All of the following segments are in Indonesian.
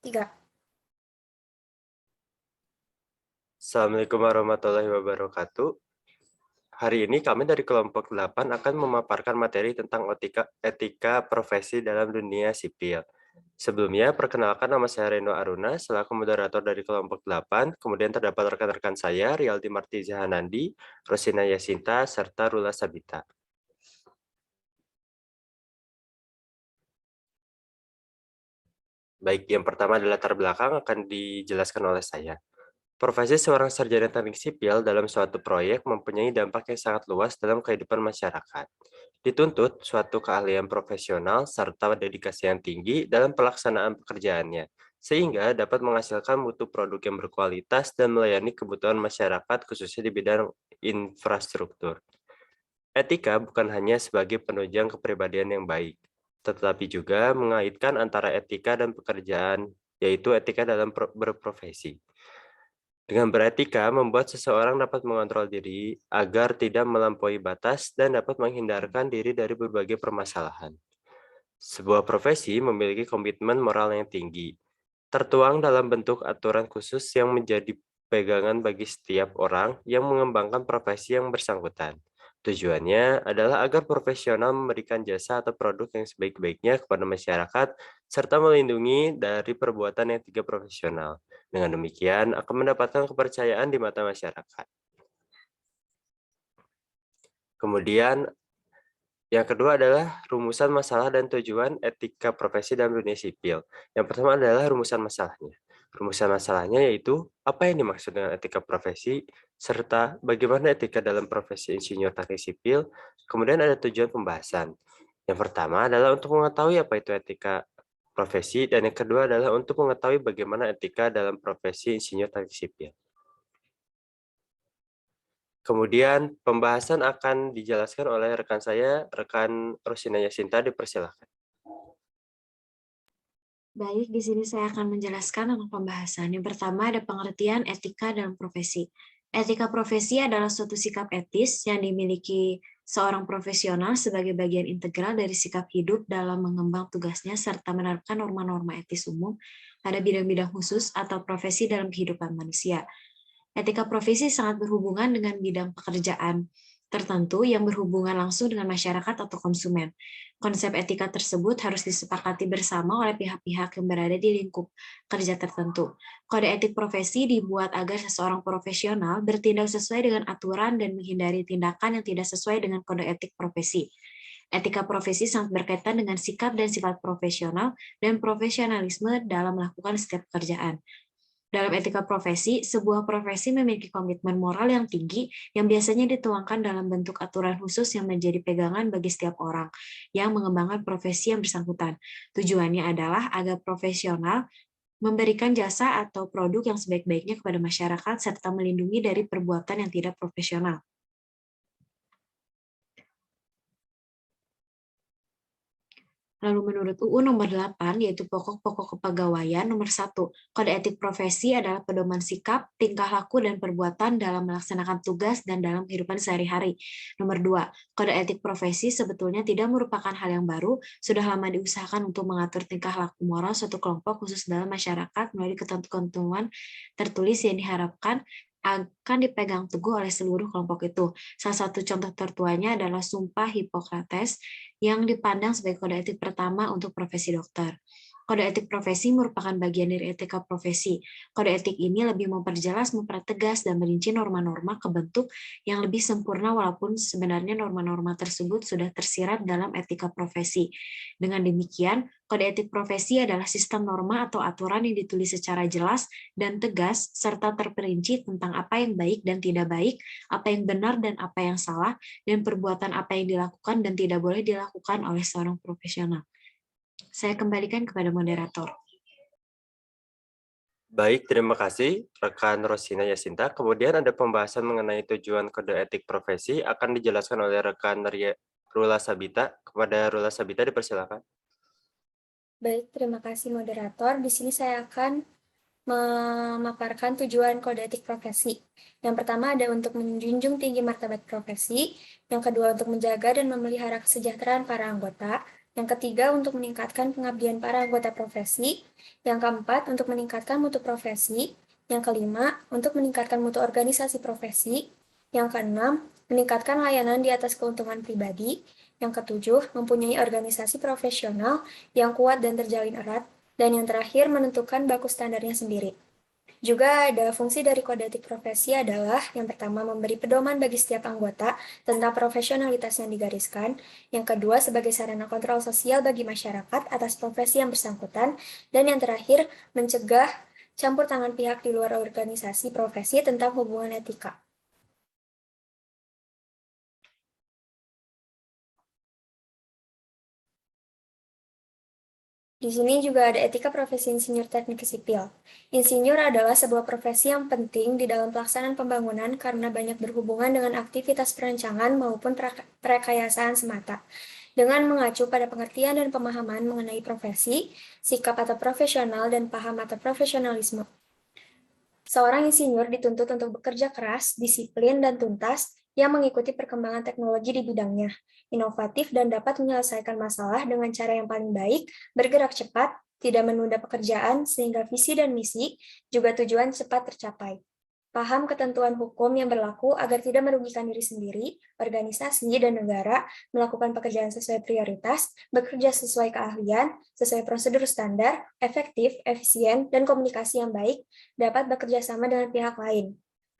3. Assalamualaikum warahmatullahi wabarakatuh. Hari ini kami dari kelompok 8 akan memaparkan materi tentang etika profesi dalam dunia sipil. Sebelumnya, perkenalkan nama saya Reno Aruna selaku moderator dari kelompok 8, kemudian terdapat rekan-rekan saya, Rialdi Martiza Hanandi, Rosina Yasinta, serta Rula Sabita. Baik, yang pertama adalah latar belakang akan dijelaskan oleh saya. Profesi seorang sarjana teknik sipil dalam suatu proyek mempunyai dampak yang sangat luas dalam kehidupan masyarakat. Dituntut suatu keahlian profesional serta dedikasi yang tinggi dalam pelaksanaan pekerjaannya, sehingga dapat menghasilkan mutu produk yang berkualitas dan melayani kebutuhan masyarakat khususnya di bidang infrastruktur. Etika bukan hanya sebagai penunjang kepribadian yang baik, tetapi juga mengaitkan antara etika dan pekerjaan, yaitu etika dalam berprofesi. Dengan beretika, membuat seseorang dapat mengontrol diri agar tidak melampaui batas dan dapat menghindarkan diri dari berbagai permasalahan. Sebuah profesi memiliki komitmen moral yang tinggi, tertuang dalam bentuk aturan khusus yang menjadi pegangan bagi setiap orang yang mengembangkan profesi yang bersangkutan. Tujuannya adalah agar profesional memberikan jasa atau produk yang sebaik-baiknya kepada masyarakat, serta melindungi dari perbuatan yang tidak profesional. Dengan demikian, akan mendapatkan kepercayaan di mata masyarakat. Kemudian, yang kedua adalah rumusan masalah dan tujuan etika profesi dalam dunia sipil. Yang pertama adalah rumusan masalahnya. Rumusan masalahnya yaitu apa yang dimaksud dengan etika profesi, serta bagaimana etika dalam profesi insinyur teknik sipil. Kemudian ada tujuan pembahasan. Yang pertama adalah untuk mengetahui apa itu etika profesi, dan yang kedua adalah untuk mengetahui bagaimana etika dalam profesi insinyur teknik sipil. Kemudian pembahasan akan dijelaskan oleh rekan saya, rekan Rosina Yasinta, dipersilakan. Baik, di sini saya akan menjelaskan tentang pembahasan. Yang pertama ada pengertian etika dalam profesi. Etika profesi adalah suatu sikap etis yang dimiliki seorang profesional sebagai bagian integral dari sikap hidup dalam mengembang tugasnya serta menerapkan norma-norma etis umum pada bidang-bidang khusus atau profesi dalam kehidupan manusia. Etika profesi sangat berhubungan dengan bidang pekerjaan tertentu yang berhubungan langsung dengan masyarakat atau konsumen. Konsep etika tersebut harus disepakati bersama oleh pihak-pihak yang berada di lingkup kerja tertentu. Kode etik profesi dibuat agar seseorang profesional bertindak sesuai dengan aturan dan menghindari tindakan yang tidak sesuai dengan kode etik profesi. Etika profesi sangat berkaitan dengan sikap dan sifat profesional dan profesionalisme dalam melakukan setiap pekerjaan. Dalam etika profesi, sebuah profesi memiliki komitmen moral yang tinggi yang biasanya dituangkan dalam bentuk aturan khusus yang menjadi pegangan bagi setiap orang yang mengembangkan profesi yang bersangkutan. Tujuannya adalah agar profesional memberikan jasa atau produk yang sebaik-baiknya kepada masyarakat serta melindungi dari perbuatan yang tidak profesional. Lalu menurut UU nomor 8, yaitu pokok-pokok kepegawaian nomor 1, kode etik profesi adalah pedoman sikap, tingkah laku, dan perbuatan dalam melaksanakan tugas dan dalam kehidupan sehari-hari. Nomor 2, kode etik profesi sebetulnya tidak merupakan hal yang baru, sudah lama diusahakan untuk mengatur tingkah laku moral suatu kelompok khusus dalam masyarakat melalui ketentuan tertulis yang diharapkan akan dipegang teguh oleh seluruh kelompok itu. Salah satu contoh tertuanya adalah Sumpah Hippocrates yang dipandang sebagai kode etik pertama untuk profesi dokter. Kode etik profesi merupakan bagian dari etika profesi. Kode etik ini lebih memperjelas, mempertegas, dan merinci norma-norma kebentuk yang lebih sempurna walaupun sebenarnya norma-norma tersebut sudah tersirat dalam etika profesi. Dengan demikian, kode etik profesi adalah sistem norma atau aturan yang ditulis secara jelas dan tegas, serta terperinci tentang apa yang baik dan tidak baik, apa yang benar dan apa yang salah, dan perbuatan apa yang dilakukan dan tidak boleh dilakukan oleh seorang profesional. Saya kembalikan kepada moderator. Baik, terima kasih rekan Rosina Yasinta. Kemudian ada pembahasan mengenai tujuan kode etik profesi akan dijelaskan oleh rekan Rula Sabita. Kepada Rula Sabita dipersilakan. Baik, terima kasih moderator. Di sini saya akan memaparkan tujuan kode etik profesi. Yang pertama ada untuk menjunjung tinggi martabat profesi, yang kedua untuk menjaga dan memelihara kesejahteraan para anggota, Yang ketiga, untuk meningkatkan pengabdian para anggota profesi. Yang keempat, untuk meningkatkan mutu profesi. Yang kelima, untuk meningkatkan mutu organisasi profesi. Yang keenam, meningkatkan layanan di atas keuntungan pribadi. Yang ketujuh, mempunyai organisasi profesional yang kuat dan terjalin erat. Dan yang terakhir, menentukan baku standarnya sendiri. Juga ada fungsi dari kode etik profesi adalah yang pertama memberi pedoman bagi setiap anggota tentang profesionalitas yang digariskan, yang kedua sebagai sarana kontrol sosial bagi masyarakat atas profesi yang bersangkutan, dan yang terakhir mencegah campur tangan pihak di luar organisasi profesi tentang hubungan etika. Di sini juga ada etika profesi insinyur teknik sipil. Insinyur adalah sebuah profesi yang penting di dalam pelaksanaan pembangunan karena banyak berhubungan dengan aktivitas perancangan maupun perekayasaan semata. Dengan mengacu pada pengertian dan pemahaman mengenai profesi, sikap atau profesional, dan paham atau profesionalisme. Seorang insinyur dituntut untuk bekerja keras, disiplin, dan tuntas yang mengikuti perkembangan teknologi di bidangnya, inovatif dan dapat menyelesaikan masalah dengan cara yang paling baik, bergerak cepat, tidak menunda pekerjaan, sehingga visi dan misi juga tujuan cepat tercapai. Paham ketentuan hukum yang berlaku agar tidak merugikan diri sendiri, organisasi, dan negara, melakukan pekerjaan sesuai prioritas, bekerja sesuai keahlian, sesuai prosedur standar, efektif, efisien, dan komunikasi yang baik, dapat bekerja sama dengan pihak lain.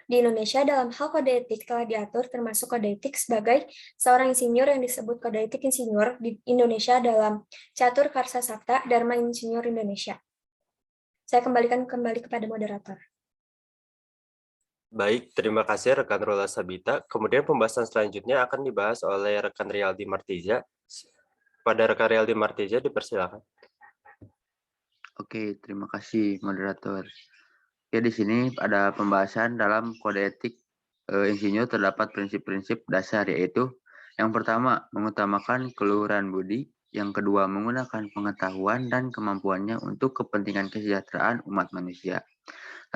Di Indonesia, dalam hal kode etik telah diatur termasuk kode etik sebagai seorang insinyur yang disebut kode etik insinyur di Indonesia dalam Catur Karsa Sabta Dharma Insinyur Indonesia. Saya kembalikan kepada moderator. Baik, terima kasih rekan Rola Sabita. Kemudian pembahasan selanjutnya akan dibahas oleh rekan Rialdi Martiza. Pada rekan Rialdi Martiza, dipersilakan. Oke, terima kasih moderator. Ya, di sini ada pembahasan dalam kode etik insinyur terdapat prinsip-prinsip dasar, yaitu yang pertama, mengutamakan keluhuran budi, yang kedua, menggunakan pengetahuan dan kemampuannya untuk kepentingan kesejahteraan umat manusia.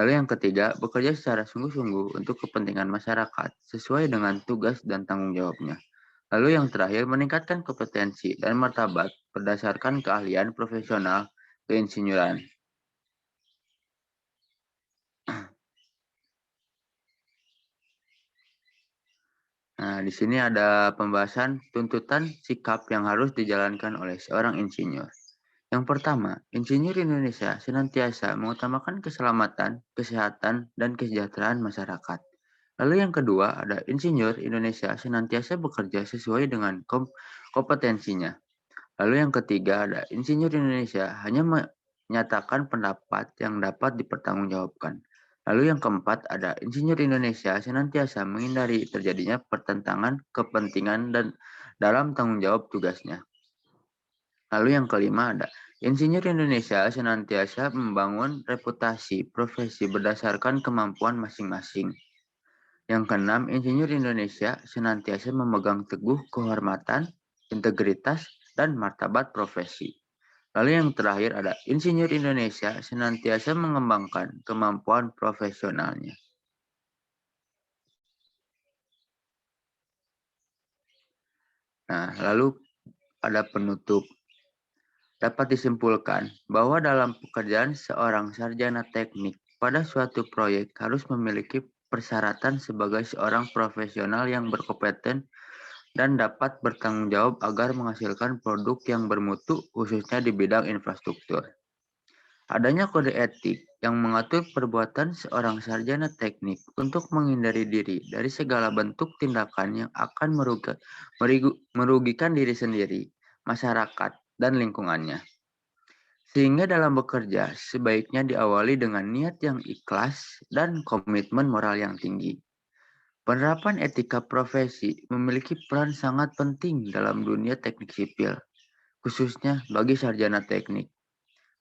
Lalu yang ketiga, bekerja secara sungguh-sungguh untuk kepentingan masyarakat sesuai dengan tugas dan tanggung jawabnya. Lalu yang terakhir, meningkatkan kompetensi dan martabat berdasarkan keahlian profesional keinsinyuran. Nah, di sini ada pembahasan tuntutan sikap yang harus dijalankan oleh seorang insinyur. Yang pertama, insinyur Indonesia senantiasa mengutamakan keselamatan, kesehatan, dan kesejahteraan masyarakat. Lalu yang kedua, ada insinyur Indonesia senantiasa bekerja sesuai dengan kompetensinya. Lalu yang ketiga, ada insinyur Indonesia hanya menyatakan pendapat yang dapat dipertanggungjawabkan. Lalu yang keempat, ada insinyur Indonesia senantiasa menghindari terjadinya pertentangan kepentingan dan dalam tanggung jawab tugasnya. Lalu yang kelima, ada insinyur Indonesia senantiasa membangun reputasi profesi berdasarkan kemampuan masing-masing. Yang keenam, insinyur Indonesia senantiasa memegang teguh kehormatan, integritas, dan martabat profesi. Lalu yang terakhir ada insinyur Indonesia senantiasa mengembangkan kemampuan profesionalnya. Nah, lalu ada penutup. Dapat disimpulkan bahwa dalam pekerjaan seorang sarjana teknik pada suatu proyek harus memiliki persyaratan sebagai seorang profesional yang berkompeten dan dapat bertanggung jawab agar menghasilkan produk yang bermutu khususnya di bidang infrastruktur. Adanya kode etik yang mengatur perbuatan seorang sarjana teknik untuk menghindari diri dari segala bentuk tindakan yang akan merugikan diri sendiri, masyarakat, dan lingkungannya. Sehingga dalam bekerja, sebaiknya diawali dengan niat yang ikhlas dan komitmen moral yang tinggi. Penerapan etika profesi memiliki peran sangat penting dalam dunia teknik sipil, khususnya bagi sarjana teknik.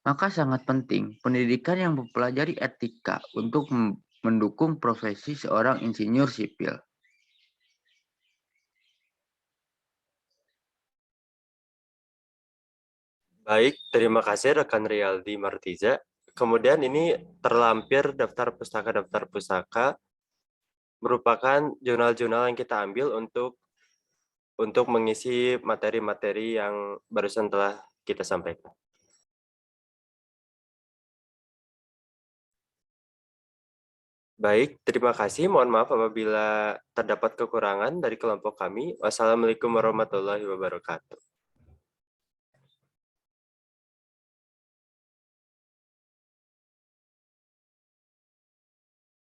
Maka sangat penting pendidikan yang mempelajari etika untuk mendukung profesi seorang insinyur sipil. Baik, terima kasih rekan Rialdi Martiza. Kemudian ini terlampir daftar pustaka merupakan jurnal-jurnal yang kita ambil untuk untuk mengisi materi-materi yang barusan telah kita sampaikan. Baik, terima kasih. Mohon maaf apabila terdapat kekurangan dari kelompok kami. Wassalamualaikum warahmatullahi wabarakatuh.